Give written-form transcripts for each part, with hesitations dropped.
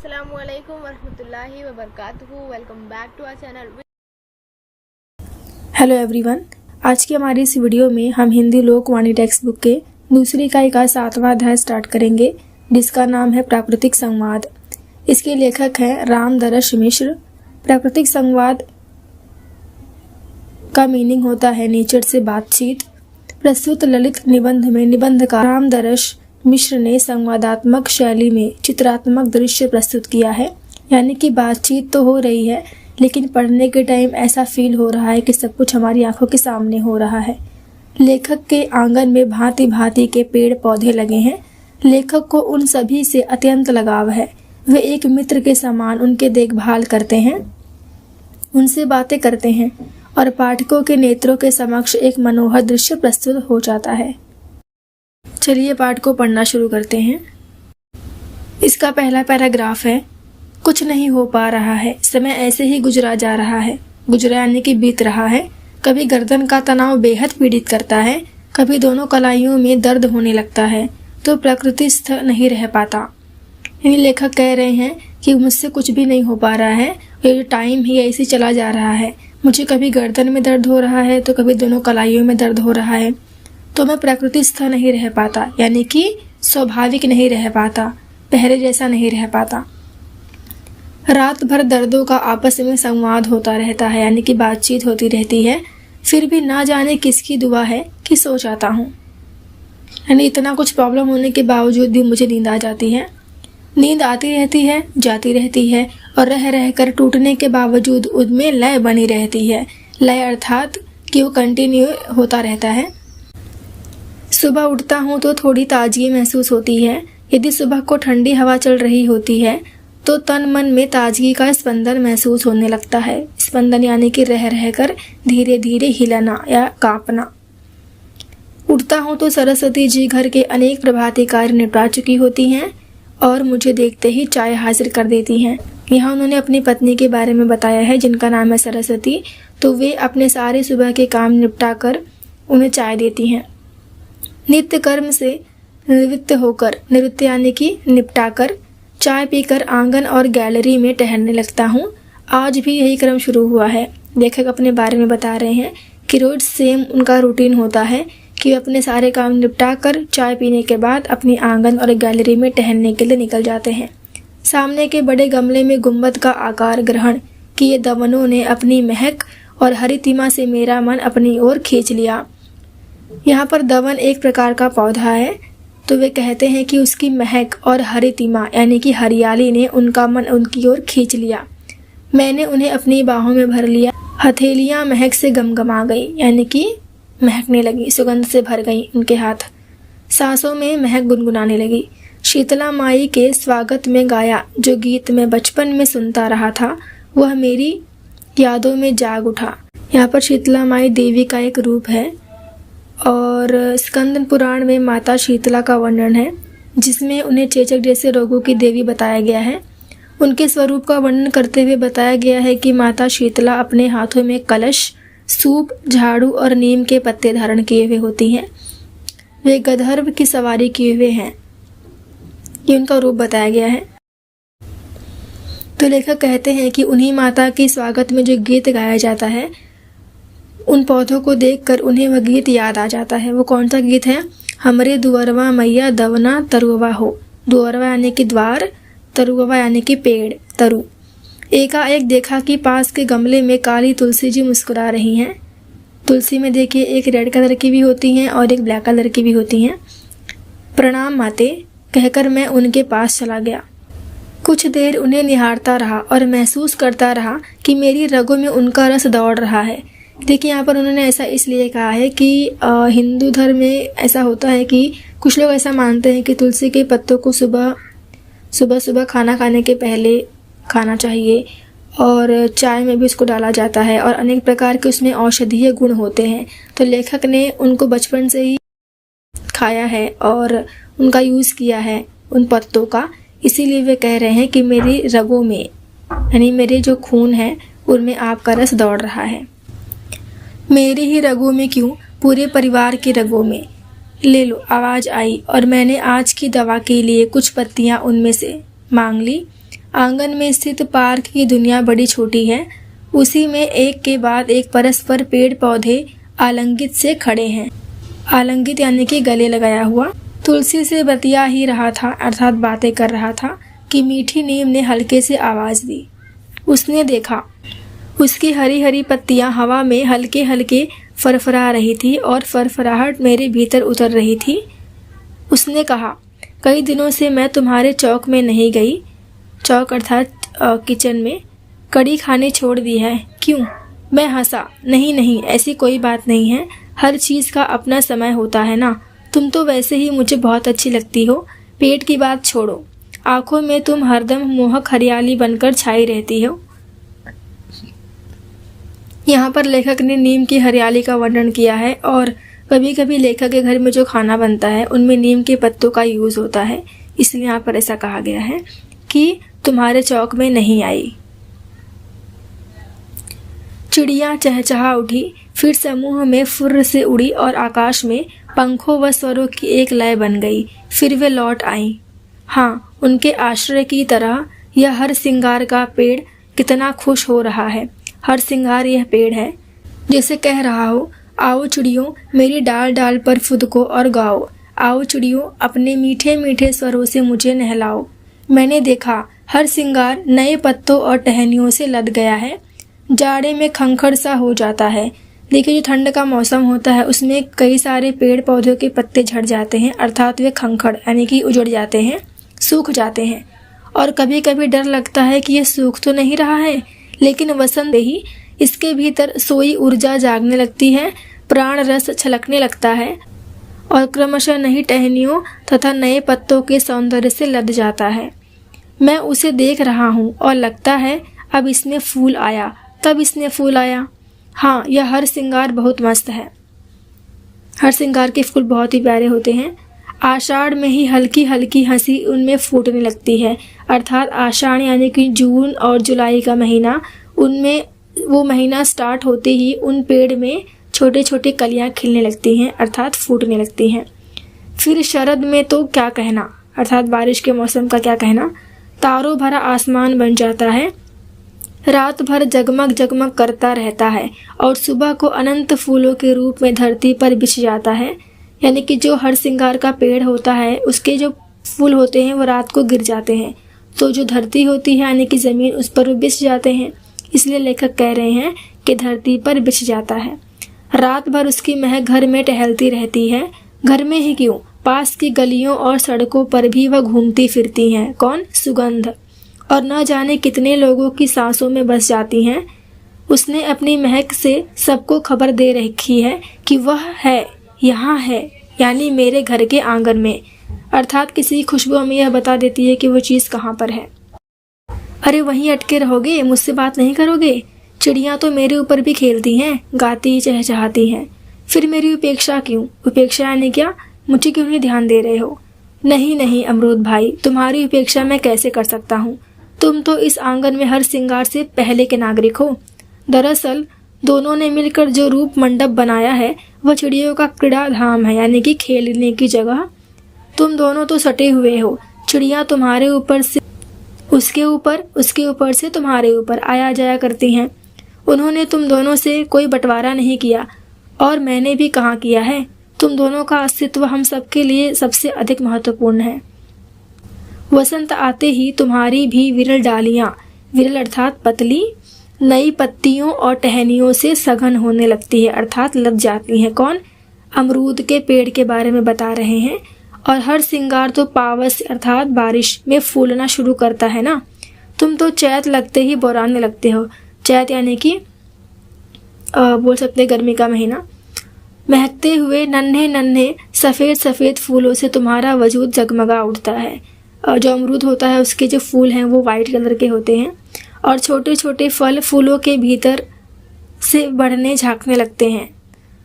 अस्सलामुअलैकुम वरहमतुल्लाहि वबरकातुहू। Welcome back to our channel. Hello everyone, आज की हमारी इस वीडियो में हम हिंदी लोकवाणी टेक्स्ट बुक के दूसरी इकाई का 7वां अध्याय स्टार्ट करेंगे, जिसका नाम है प्राकृतिक संवाद। इसके लेखक हैं रामदरश मिश्र। प्राकृतिक संवाद का मीनिंग होता है नेचर से बातचीत। प्रस्तुत ललित निबंध में निबंधकार रामदरश मिश्र ने संवादात्मक शैली में चित्रात्मक दृश्य प्रस्तुत किया है, यानी कि बातचीत तो हो रही है लेकिन पढ़ने के टाइम ऐसा फील हो रहा है कि सब कुछ हमारी आंखों के सामने हो रहा है। लेखक के आंगन में भांति भांति के पेड़ पौधे लगे हैं। लेखक को उन सभी से अत्यंत लगाव है। वे एक मित्र के समान उनके देखभाल करते हैं, उनसे बातें करते हैं और पाठकों के नेत्रों के समक्ष एक मनोहर दृश्य प्रस्तुत हो जाता है। चलिए पाठ को पढ़ना शुरू करते हैं। इसका पहला पैराग्राफ है, कुछ नहीं हो पा रहा है, समय ऐसे ही गुजरा जा रहा है। गुजरा यानी कि बीत रहा है। कभी गर्दन का तनाव बेहद पीड़ित करता है, कभी दोनों कलाइयों में दर्द होने लगता है, तो प्रकृतिस्थ नहीं रह पाता। यानी लेखक कह रहे हैं कि मुझसे कुछ भी नहीं हो पा रहा है, ये टाइम ही ऐसे चला जा रहा है। मुझे कभी गर्दन में दर्द हो रहा है तो कभी दोनों कलाइयों में दर्द हो रहा है, तो मैं प्रकृतिस्थ नहीं रह पाता, यानी कि स्वाभाविक नहीं रह पाता, पहले जैसा नहीं रह पाता। रात भर दर्दों का आपस में संवाद होता रहता है, यानी कि बातचीत होती रहती है। फिर भी ना जाने किसकी दुआ है कि सो जाता हूँ। यानी इतना कुछ प्रॉब्लम होने के बावजूद भी मुझे नींद आ जाती है। नींद आती रहती है, जाती रहती है और रह रहकर टूटने के बावजूद उनमें लय बनी रहती है। लय अर्थात कि वो कंटिन्यू होता रहता है। सुबह उठता हूँ तो थोड़ी ताजगी महसूस होती है। यदि सुबह को ठंडी हवा चल रही होती है तो तन मन में ताजगी का स्पंदन महसूस होने लगता है। स्पंदन यानी कि रह रहकर धीरे धीरे हिलना या कांपना। उठता हूँ तो सरस्वती जी घर के अनेक प्रभाती कार्य निपटा चुकी होती हैं और मुझे देखते ही चाय हाजिर कर देती हैं। यहाँ उन्होंने अपनी पत्नी के बारे में बताया है, जिनका नाम है सरस्वती। तो वे अपने सारे सुबह के काम निपटा कर उन्हें चाय देती हैं। नित्य कर्म से निवृत्त होकर, निवृत्त यानी कि निपटाकर, चाय पीकर आंगन और गैलरी में टहलने लगता हूँ। आज भी यही क्रम शुरू हुआ है। लेखक अपने बारे में बता रहे हैं कि रोज सेम उनका रूटीन होता है कि वे अपने सारे काम निपटाकर चाय पीने के बाद अपनी आंगन और गैलरी में टहलने के लिए निकल जाते हैं। सामने के बड़े गमले में गुंबद का आकार ग्रहण किए दवनों ने अपनी महक और हरितिमा से मेरा मन अपनी ओर खींच लिया। यहाँ पर दवन एक प्रकार का पौधा है, तो वे कहते हैं कि उसकी महक और हरितिमा यानी कि हरियाली ने उनका मन उनकी ओर खींच लिया। मैंने उन्हें अपनी बाहों में भर लिया। हथेलियाँ महक से गमगमा गई, यानी कि महकने लगी, सुगंध से भर गई उनके हाथ। सांसों में महक गुनगुनाने लगी। शीतला माई के स्वागत में गाया जो गीत मैं बचपन में सुनता रहा था, वह मेरी यादों में जाग उठा। यहाँ पर शीतला माई देवी का एक रूप है और स्कंद पुराण में माता शीतला का वर्णन है, जिसमें उन्हें चेचक जैसे रोगों की देवी बताया गया है। उनके स्वरूप का वर्णन करते हुए बताया गया है कि माता शीतला अपने हाथों में कलश, सूप, झाड़ू और नीम के पत्ते धारण किए हुए होती हैं। वे गंधर्व की सवारी किए हुए हैं, ये उनका रूप बताया गया है। तो लेखक कहते हैं कि उन्हीं माता के स्वागत में जो गीत गाया जाता है, उन पौधों को देखकर उन्हें वह गीत याद आ जाता है। वो कौन सा गीत है? हमरे दुअरवा मैया दवना तरुआ हो। दुअरवा यानी कि द्वार, तरुआ यानी कि पेड़, तरु। एकाएक देखा कि पास के गमले में काली तुलसी जी मुस्कुरा रही हैं। तुलसी में देखिए एक रेड कलर की भी होती हैं और एक ब्लैक कलर की भी होती हैं। प्रणाम माते कहकर मैं उनके पास चला गया। कुछ देर उन्हें निहारता रहा और महसूस करता रहा कि मेरी रगों में उनका रस दौड़ रहा है। देखिए यहाँ पर उन्होंने ऐसा इसलिए कहा है कि हिंदू धर्म में ऐसा होता है कि कुछ लोग ऐसा मानते हैं कि तुलसी के पत्तों को सुबह सुबह खाना खाने के पहले खाना चाहिए और चाय में भी उसको डाला जाता है और अनेक प्रकार के उसमें औषधीय गुण होते हैं। तो लेखक ने उनको बचपन से ही खाया है और उनका यूज़ किया है उन पत्तों का, इसीलिए वे कह रहे हैं कि मेरी रगों में यानी मेरे जो खून है उनमें आपका रस दौड़ रहा है। मेरी ही रगों में क्यों, पूरे परिवार की रगों में। ले लो, आवाज़ आई और मैंने आज की दवा के लिए कुछ पत्तियां उनमें से मांग ली। आंगन में स्थित पार्क की दुनिया बड़ी छोटी है। उसी में एक के बाद एक परस्पर पेड़ पौधे आलिंगित से खड़े हैं। आलिंगित यानी कि गले लगाया हुआ। तुलसी से बतिया ही रहा था, अर्थात बातें कर रहा था कि मीठी नीम ने हल्के से आवाज दी। उसने देखा, उसकी हरी हरी पत्तियां हवा में हल्के हल्के फरफरा रही थी और फरफराहट मेरे भीतर उतर रही थी। उसने कहा, कई दिनों से मैं तुम्हारे चौक में नहीं गई। चौक अर्थात किचन में। कड़ी खाने छोड़ दी है। क्यों? मैं हंसा। नहीं नहीं, ऐसी कोई बात नहीं है। हर चीज़ का अपना समय होता है ना। तुम तो वैसे ही मुझे बहुत अच्छी लगती हो। पेट की बात छोड़ो, आंखों में तुम हरदम मोहक हरियाली बनकर छाई रहती हो। यहाँ पर लेखक ने नीम की हरियाली का वर्णन किया है और कभी कभी लेखक के घर में जो खाना बनता है उनमें नीम के पत्तों का यूज होता है, इसलिए यहाँ पर ऐसा कहा गया है कि तुम्हारे चौक में नहीं आई। चिड़िया चहचहा उठी, फिर समूह में फुर्र से उड़ी और आकाश में पंखों व स्वरों की एक लय बन गई। फिर वे लौट आईं। हाँ, उनके आश्रय की तरह यह हर सिंगार का पेड़ कितना खुश हो रहा है। हर सिंगार यह पेड़ है, जैसे कह रहा हो, आओ चिड़ियों, मेरी डाल डाल पर फुदको और गाओ। आओ चिड़ियों, अपने मीठे मीठे स्वरों से मुझे नहलाओ। मैंने देखा, हर सिंगार नए पत्तों और टहनियों से लद गया है। जाड़े में खंखड़ सा हो जाता है। देखिए, जो ठंड का मौसम होता है उसमें कई सारे पेड़ पौधों के पत्ते झड़ जाते हैं, अर्थात वे खंखड़ यानी कि उजड़ जाते हैं, सूख जाते हैं। और कभी कभी डर लगता है कि यह सूख तो नहीं रहा है, लेकिन वसंत ही इसके भीतर सोई ऊर्जा जागने लगती है, प्राण रस छलकने लगता है और क्रमशः नई टहनियों तथा नए पत्तों के सौंदर्य से लद जाता है। मैं उसे देख रहा हूँ और लगता है अब इसमें फूल आया, तब इसने फूल आया। हाँ, यह हर सिंगार बहुत मस्त है। हर सिंगार के फूल बहुत ही प्यारे होते हैं। आषाढ़ में ही हल्की हल्की हंसी उनमें फूटने लगती है, अर्थात आषाढ़ यानी कि जून और जुलाई का महीना, उनमें वो महीना स्टार्ट होते ही उन पेड़ में छोटे छोटे कलियां खिलने लगती हैं, अर्थात फूटने लगती हैं। फिर शरद में तो क्या कहना, अर्थात बारिश के मौसम का क्या कहना। तारों भरा आसमान बन जाता है, रात भर जगमग जगमग करता रहता है और सुबह को अनंत फूलों के रूप में धरती पर बिछ जाता है। यानी कि जो हर सिंगार का पेड़ होता है उसके जो फूल होते हैं वो रात को गिर जाते हैं, तो जो धरती होती है यानी कि ज़मीन, उस पर वो बिछ जाते हैं। इसलिए लेखक कह रहे हैं कि धरती पर बिछ जाता है। रात भर उसकी महक घर में टहलती रहती है। घर में ही क्यों, पास की गलियों और सड़कों पर भी वह घूमती फिरती हैं। कौन? सुगंध। और न जाने कितने लोगों की सांसों में बस जाती हैं। उसने अपनी महक से सबको खबर दे रखी है कि वह है, यहाँ है, यानी मेरे घर के आंगन में, अर्थात किसी खुशबू हमें यह बता देती है कि वो चीज़ कहाँ पर है। अरे वहीं अटके रहोगे, मुझसे बात नहीं करोगे? चिड़ियाँ तो मेरे ऊपर भी खेलती हैं, गाती चहचहाती हैं। फिर मेरी उपेक्षा क्यों? उपेक्षा यानी क्या? मुझे क्यों नहीं ध्यान दे रहे हो? नहीं नहीं अमरूद भाई, तुम्हारी उपेक्षा मैं कैसे कर सकता हूँ? तुम तो इस आंगन में हर सिंगार से पहले के नागरिक हो। दरअसल दोनों ने मिलकर जो रूप मंडप बनाया है वह चिड़ियों का क्रीड़ा धाम है, यानी कि खेलने की जगह। तुम दोनों तो सटे हुए हो। चिड़िया तुम्हारे ऊपर से उसके ऊपर, उसके ऊपर से तुम्हारे ऊपर आया जाया करती हैं। उन्होंने तुम दोनों से कोई बंटवारा नहीं किया और मैंने भी कहाँ किया है। तुम दोनों का अस्तित्व हम सबके लिए सबसे अधिक महत्वपूर्ण है। वसंत आते ही तुम्हारी भी विरल डालियां, विरल अर्थात पतली, नई पत्तियों और टहनियों से सघन होने लगती है, अर्थात लग जाती हैं। कौन? अमरूद के पेड़ के बारे में बता रहे हैं। और हर सिंगार तो पावस अर्थात बारिश में फूलना शुरू करता है ना। तुम तो चैत लगते ही बौराने लगते हो। चैत यानी कि बोल सकते गर्मी का महीना। महकते हुए नन्हे नन्हे सफ़ेद सफ़ेद फूलों से तुम्हारा वजूद जगमगा उठता है। जो अमरूद होता है उसके जो फूल हैं वो वाइट कलर के होते हैं और छोटे छोटे फल फूलों के भीतर से बढ़ने झांकने लगते हैं।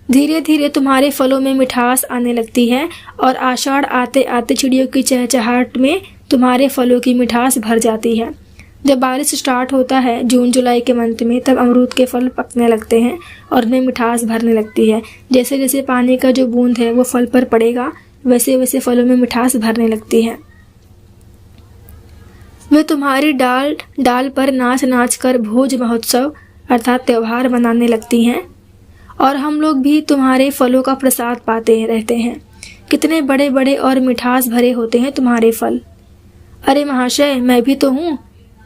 धीरे धीरे तुम्हारे फलों में मिठास आने लगती है और आषाढ़ आते आते चिड़ियों की चहचहाहट में तुम्हारे फलों की मिठास भर जाती है। जब बारिश स्टार्ट होता है जून जुलाई के मंथ में, तब अमरूद के फल पकने लगते हैं और उनमें मिठास भरने लगती है। जैसे जैसे पानी का जो बूंद है वो फल पर पड़ेगा, वैसे वैसे फलों में मिठास भरने लगती है। वे तुम्हारी डाल डाल पर नाच नाच कर भोज महोत्सव अर्थात त्योहार मनाने लगती हैं और हम लोग भी तुम्हारे फलों का प्रसाद पाते रहते हैं। कितने बड़े बड़े और मिठास भरे होते हैं तुम्हारे फल। अरे महाशय, मैं भी तो हूँ,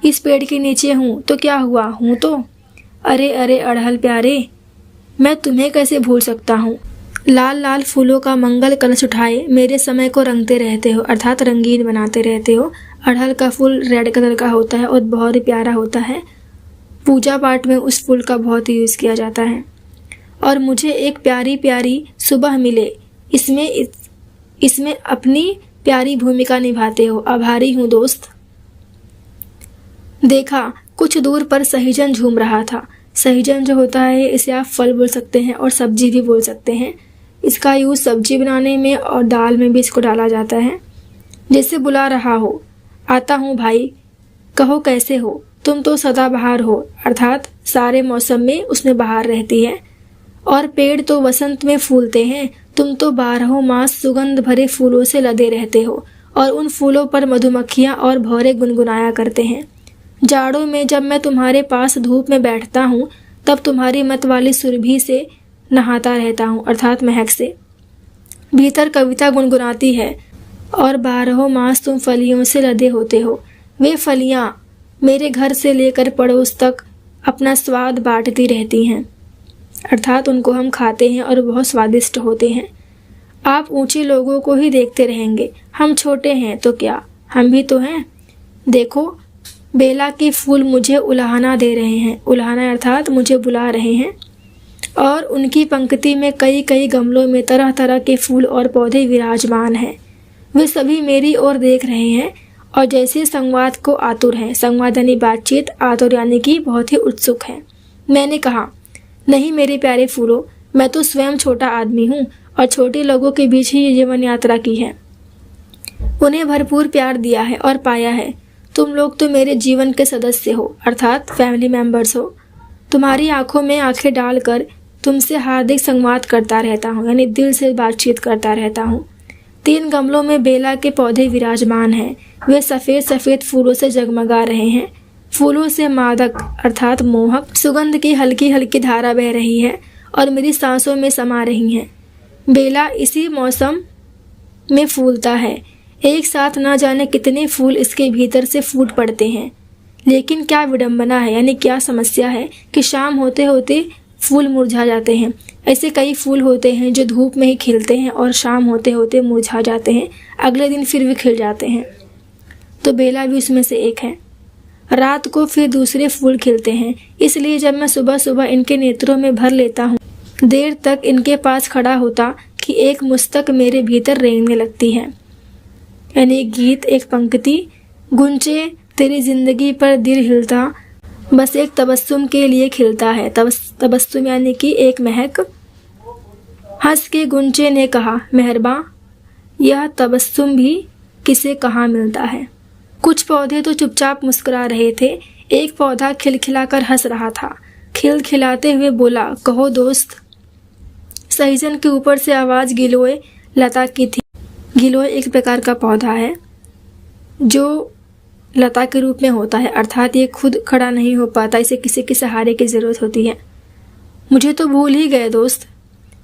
इस पेड़ के नीचे हूँ तो क्या हुआ, हूँ तो। अरे अरे अड़हल प्यारे, मैं तुम्हें कैसे भूल सकता हूँ। लाल लाल फूलों का मंगल कलश उठाए मेरे समय को रंगते रहते हो अर्थात रंगीन बनाते रहते हो। अड़हल का फूल रेड कलर का होता है और बहुत ही प्यारा होता है। पूजा पाठ में उस फूल का बहुत ही यूज़ किया जाता है। और मुझे एक प्यारी प्यारी सुबह मिले, इसमें अपनी प्यारी भूमिका निभाते हो। आभारी हूँ दोस्त। देखा, कुछ दूर पर सहीजन झूम रहा था। सहीजन जो होता है इसे आप फल बोल सकते हैं और सब्जी भी बोल सकते हैं। इसका यूज़ सब्जी बनाने में और दाल में भी इसको डाला जाता है। जैसे बुला रहा हो, आता हूँ भाई, कहो कैसे हो। तुम तो सदाबहार हो अर्थात सारे मौसम में उसमें बहार रहती है। और पेड़ तो वसंत में फूलते हैं, तुम तो 12 मास सुगंध भरे फूलों से लदे रहते हो और उन फूलों पर मधुमक्खियाँ और भौरे गुनगुनाया करते हैं। जाड़ों में जब मैं तुम्हारे पास धूप में बैठता हूँ तब तुम्हारी मत वाली सुरभि से नहाता रहता हूँ अर्थात महक से। भीतर कविता गुनगुनाती है और 12 मास तुम फलियों से लदे होते हो। वे फलियाँ मेरे घर से लेकर पड़ोस तक अपना स्वाद बांटती रहती हैं अर्थात उनको हम खाते हैं और बहुत स्वादिष्ट होते हैं। आप ऊंचे लोगों को ही देखते रहेंगे, हम छोटे हैं तो क्या, हम भी तो हैं। देखो, बेला के फूल मुझे उलाहना दे रहे हैं। उलाहना अर्थात मुझे बुला रहे हैं। और उनकी पंक्ति में कई कई गमलों में तरह तरह के फूल और पौधे विराजमान हैं। वे सभी मेरी ओर देख रहे हैं और जैसे संवाद को आतुर हैं। संवाद यानी बातचीत, आतुर यानी कि बहुत ही उत्सुक है। मैंने कहा, नहीं मेरे प्यारे फूलों, मैं तो स्वयं छोटा आदमी हूँ और छोटे लोगों के बीच ही जीवन यात्रा की है। उन्हें भरपूर प्यार दिया है और पाया है। तुम लोग तो मेरे जीवन के सदस्य हो अर्थात फैमिली मेंबर्स हो। तुम्हारी आंखों में आंखें डालकर तुमसे हार्दिक संवाद करता रहता हूँ यानी दिल से बातचीत करता रहता हूँ। 3 गमलों में बेला के पौधे विराजमान हैं। वे सफ़ेद सफ़ेद फूलों से जगमगा रहे हैं। फूलों से मादक अर्थात मोहक सुगंध की हल्की हल्की धारा बह रही है और मेरी सांसों में समा रही है। बेला इसी मौसम में फूलता है। एक साथ ना जाने कितने फूल इसके भीतर से फूट पड़ते हैं। लेकिन क्या विडंबना है यानी क्या समस्या है कि शाम होते होते फूल मुरझा जाते हैं। ऐसे कई फूल होते हैं जो धूप में ही खिलते हैं और शाम होते होते मुरझा जाते हैं, अगले दिन फिर भी खिल जाते हैं। तो बेला भी उसमें से एक है। रात को फिर दूसरे फूल खिलते हैं। इसलिए जब मैं सुबह सुबह इनके नेत्रों में भर लेता हूँ, देर तक इनके पास खड़ा होता कि एक मुस्तक मेरे भीतर रेंगने लगती है। यानी एक गीत, एक पंक्ति, गुंचे तेरी जिंदगी पर दिल हिलता, बस एक तबस्सुम के लिए खिलता है। तबस्सुम यानी कि एक महक। हंस के गुंचे ने कहा, मेहरबान, यह तबस्सुम भी किसे कहाँ मिलता है। कुछ पौधे तो चुपचाप मुस्कुरा रहे थे। एक पौधा खिलखिलाकर हंस रहा था। खिलखिलाते हुए बोला, कहो दोस्त। सहीजन के ऊपर से आवाज़ गिलोय लता की थी। गिलोय एक प्रकार का पौधा है जो लता के रूप में होता है अर्थात ये खुद खड़ा नहीं हो पाता, इसे किसी के सहारे की ज़रूरत होती है। मुझे तो भूल ही गए दोस्त।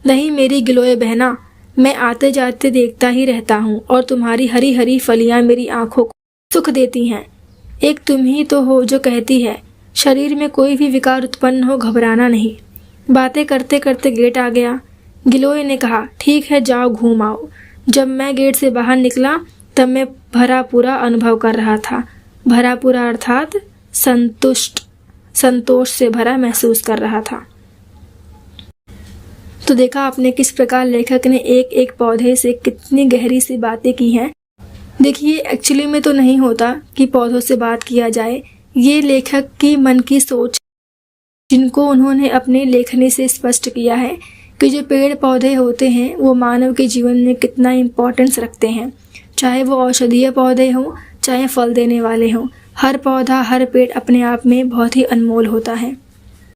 नहीं मेरी गिलोय बहना, मैं आते जाते देखता ही रहता हूँ और तुम्हारी हरी हरी फलियाँ मेरी आंखों को सुख देती हैं। एक तुम ही तो हो जो कहती है शरीर में कोई भी विकार उत्पन्न हो घबराना नहीं। बातें करते करते गेट आ गया। गिलोय ने कहा, ठीक है जाओ घूम आओ। जब मैं गेट से बाहर निकला तब मैं भरा पूरा अनुभव कर रहा था। भरा पूरा अर्थात संतोष से भरा महसूस कर रहा था। तो देखा आपने किस प्रकार लेखक ने एक एक पौधे से कितनी गहरी सी बातें की हैं। देखिए एक्चुअली में तो नहीं होता कि पौधों से बात किया जाए, ये लेखक की मन की सोच जिनको उन्होंने अपने लेखनी से स्पष्ट किया है कि जो पेड़ पौधे होते हैं वो मानव के जीवन में कितना इम्पोर्टेंस रखते हैं। चाहे वो औषधीय पौधे हों चाहे फल देने वाले हों, हर पौधा हर पेड़ अपने आप में बहुत ही अनमोल होता है।